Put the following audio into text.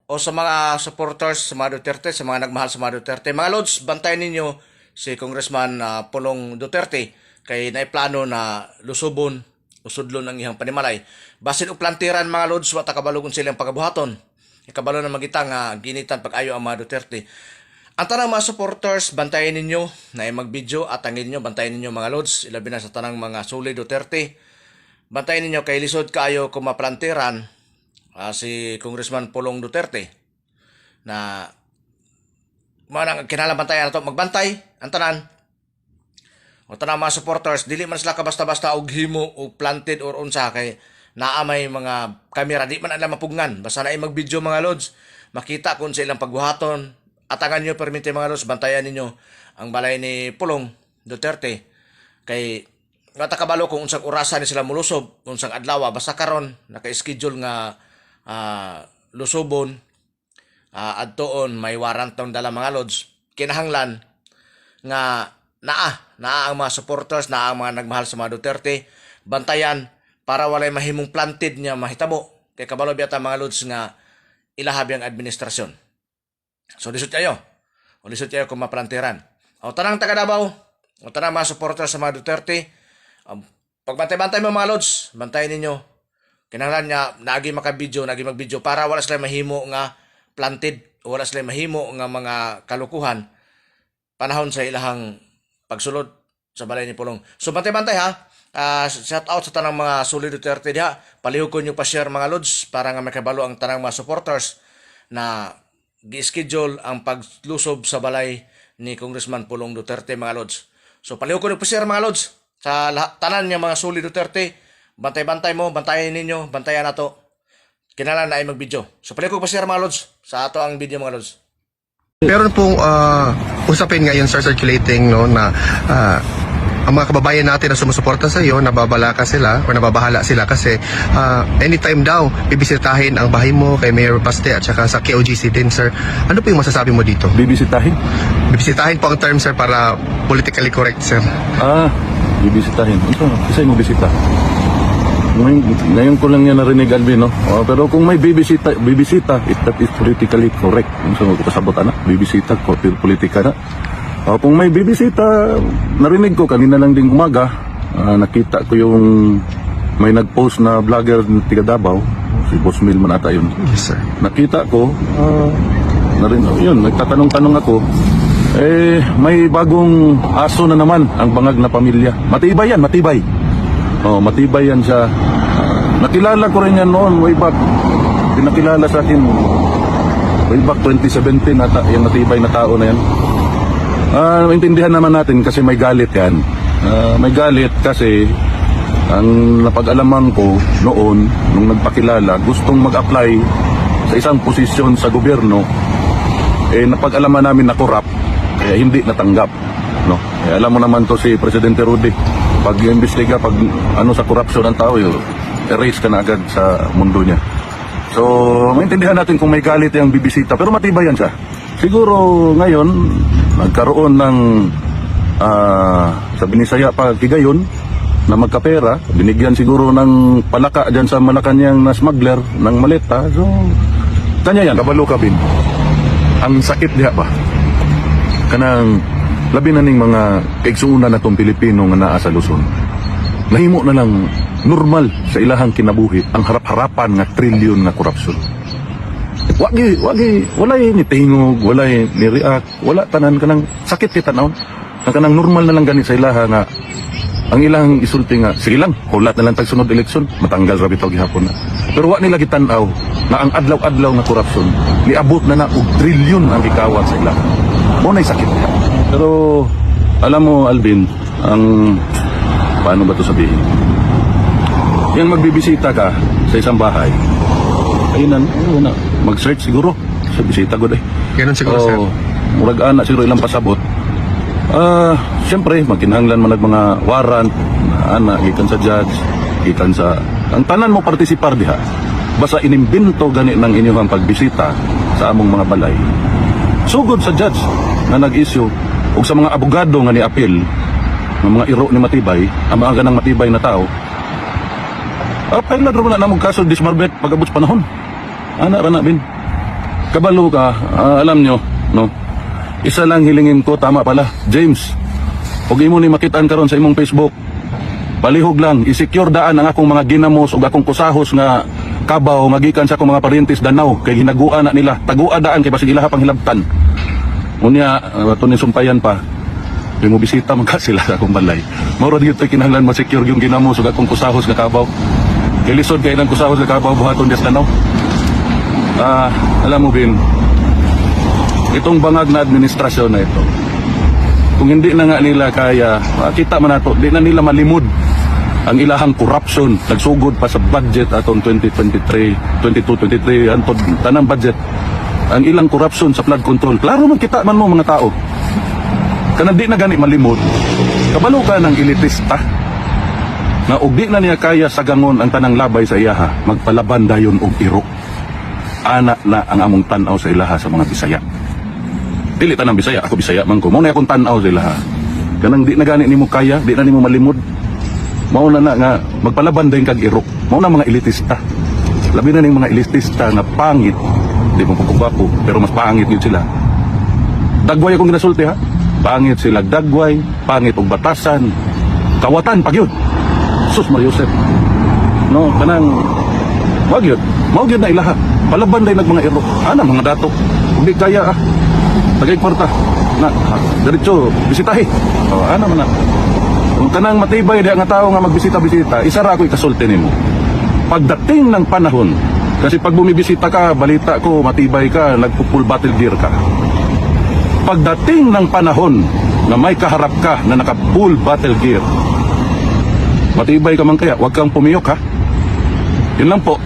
o sa mga supporters sa mga Duterte, sa mga nagmahal sa mga Duterte. Mga Lods, bantayan ninyo si Congressman Pulong Duterte kay naiplano na lusubon, usudlon ang iyang panimalay. Basin og plantiran mga Lods, wa ta kabalo kung silang pagabuhaton. Ikabalo na magita nga ginitan pag-ayo ang mga Duterte. Ang tanang mga supporters, bantayan ninyo na mag-video at ang ninyo, bantayan ninyo mga Lods, ilabi na sa tanang mga Suli Duterte. Bantayan ninyo kay lisod kaayo kung maplantiran si Congressman Pulong Duterte na manang kinalabantayan nato magbantay ang tanan o tanang mga supporters dili man sila ka basta-basta og himo og planted or unsa kay naa may mga kamera di man alam mapugnan basta na mag-video mga Lods makita kung sa ilang pagbuhaton atangan nyo permite mga Lods bantayan ninyo ang balay ni Pulong Duterte kay nga takabalo kung unsang orasan ni sila mulusob unsang adlaw basta karon naka-schedule nga lusubon adtoon may warrant tong dala mga Lods kinahanglan nga naa ang mga supporters naa ang mga nagmahal sa mga Duterte bantayan para walay mahimong planted niya mahitabo kay kabalo biyata mga Lods nga ilahabi ang administrasyon so lisod kayo kung maplantiran o tanang taga Davao o tanang mga supporters sa mga Duterte pagbantay-bantay mo mga Lods bantayan ninyo kinahanglan nga naagi mag-video para wala sila mahimo nga planted, wala sila mahimo nga mga kalukuhan panahon sa ilahang pagsulod sa balay ni Pulong. So bantay-bantay ha. Shout out sa tanang mga Suli Duterte diha. Palihog ko nyo pa-share mga Lods para nga makabalo ang tanang mga supporters na gi-schedule ang paglusob sa balay ni Congressman Pulong Duterte mga Lods. So palihog ko nyo pa-share mga Lods sa tanan niya mga Suli Duterte. Bantay-bantay mo, bantayan ninyo, bantayan nato. Kinahanglan na ay mag-video. So pala ko pa-share mga Lods sa ato ang video mga Lods. Meron pong usapin ngayon sir circulating no na ang mga kababayan natin na sumusuporta sa iyo nababalaka sila o nababahala sila kasi anytime daw bibisitahin ang bahay mo kay Mayor Baste at saka sa KOGC din sir. Ano po yung masasabi mo dito? Bibisitahin? Bibisitahin po ang term sir para politically correct sir. Bibisitahin. Isa mo bisita. Ngayon ko lang yan narinig, Alvin, no? Pero kung may bibisita, that is politically correct. Kung kasabot na, bibisita, politika na. Kung may bibisita, narinig ko, kanina lang ding umaga, nakita ko yung may nag-post na vlogger ng tiga Davao, si Boss Mil man ata yun. Yes, sir. Nakita ko, yun, nagtatanong-tanong ako, may bagong aso na naman ang bangag na pamilya. Matibay yan, matibay. Matibay yan siya. Nakilala ko rin yan noon, way back. Pinakilala sa akin, way back 2017, yung matibay na tao na yan. Maintindihan naman natin kasi may galit yan. May galit kasi ang napag-alaman ko noon, nung nagpakilala, gustong mag-apply sa isang posisyon sa gobyerno, napag-alaman namin na corrupt, kaya hindi natanggap. No? Alam mo naman to si Presidente Rudy, pag imbestiga, pag ano sa korupsyon ng tao, erase ka na agad sa mundo niya. So, maintindihan natin kung may galit yung bibisita, pero matibay yan siya. Siguro ngayon, nagkaroon ng sa Binisaya pa Kigayon na magkapera, binigyan siguro ng palaka dyan sa Malacanang na smuggler ng maleta. So, kanya yan. Kabalo ka, Bin. Ang sakit diha ba? Kanang labi na ning mga kaigsuunan na itong Pilipino nga naa sa Luzon. Nahimo na lang normal sa ilahang kinabuhi ang harap-harapan nga trilyon nga korupsyon. Walay ni tingog, walay ni react, wala tanan kanang sakit kita naon. Kanang normal na lang ganit sa ilaha nga ang ilang isulti nga sige lang, hulat na lang tag sunod eleksyon, matanggal ra bitaw gihapon na. Pero wa nila gitan-aw na ang adlaw-adlaw nga korupsyon niabot na na og trilyon ang gikawat sa ilaha. Mo nay sakit niya. Pero alam mo, Alvin, paano ba ito sabihin? Yung magbibisita ka sa isang bahay, ayun na, mag-search siguro sa bisita ko Ganun siguro sir. Murag ana siguro ilang pasabot. Siyempre, magkinahanglan man mga warrant, ana, gikan sa judge, gikan sa... Ang tanan mo partisipar diha, basta inimbento gani ng inyong pagbisita sa among mga balay. Sugod sa judge na nag-issue o sa mga abogado nga ni-appeal ng mga iro ni Matibay, ang mga ganang matibay na tao, pailan rin na namong kaso dismarbet pag-abot panahon. Ana, rana, Bin. kabalo ka, alam nyo, no? Isa lang hilingin ko, tama pala, James. Huwag imo ni makitaan karon sa imong Facebook. Palihog lang, isecure daan ang akong mga ginamos ug akong kusahos nga kabaw nga gikan sa akong mga parintis Danau kay hinaguan na nila, tagua daan kay basig ilaha pang hilabtan. Unya, ato ni sumpayan pa. Kay mo bisita man ka sila sa akong balay. Mao ra dito kinahanglan ma-secure yung ginamos ug akong kusahos nga kabaw. Kay lisod kay nang kusahos nga kabaw buhaton des Danau. Alam mo Bin, itong bangag na administrasyon na ito, kung hindi na nga nila kaya, kita man nato, di na nila malimod ang ilahang corruption, nagsugod pa sa budget atong 2023, 22-23, antod tanang budget, ang ilang corruption sa flood control. Klaro man kita man mo mga tao, kana di na gani malimod, kabalo ka ng elitista, na ug di na niya kaya sagangon ang tanang labay sa iyaha, magpalaban dayon og iro. Ana na ang among tanaw sa ilaha sa mga Bisaya. Dili tanang Bisaya, ako Bisaya man ko. Mao na akong tanaw sa ilaha. Kanang di na gani nimo kaya, di na nimo malimod. Mao na nga magpalaban dayon kag iro. Mao na mga elitista. Labi na ning mga elitista na pangit. Di mo pagkubapo, pero mas pangit yun sila. Dagway akong ginasulti ha. Pangit sila dagway, pangit og batasan, kawatan pag yun. Sus Mario Joseph. No, kanang wag yun. Mao gyud na ilaha. Palaban day mga iro. Ana mga dato. Hindi kaya tagay kwarta. Na diretso bisitahi. Ana man na. Kung kanang matibay di nga tao nga magbisita-bisita, isa ra ko ikasulti nimo. Pagdating ng panahon, kasi pag bumibisita ka, balita ko matibay ka, nagpo-full battle gear ka. Pagdating ng panahon na may kaharap ka na naka-full battle gear, matibay ka man kaya, wag kang pumiyok ha. Yun lang po.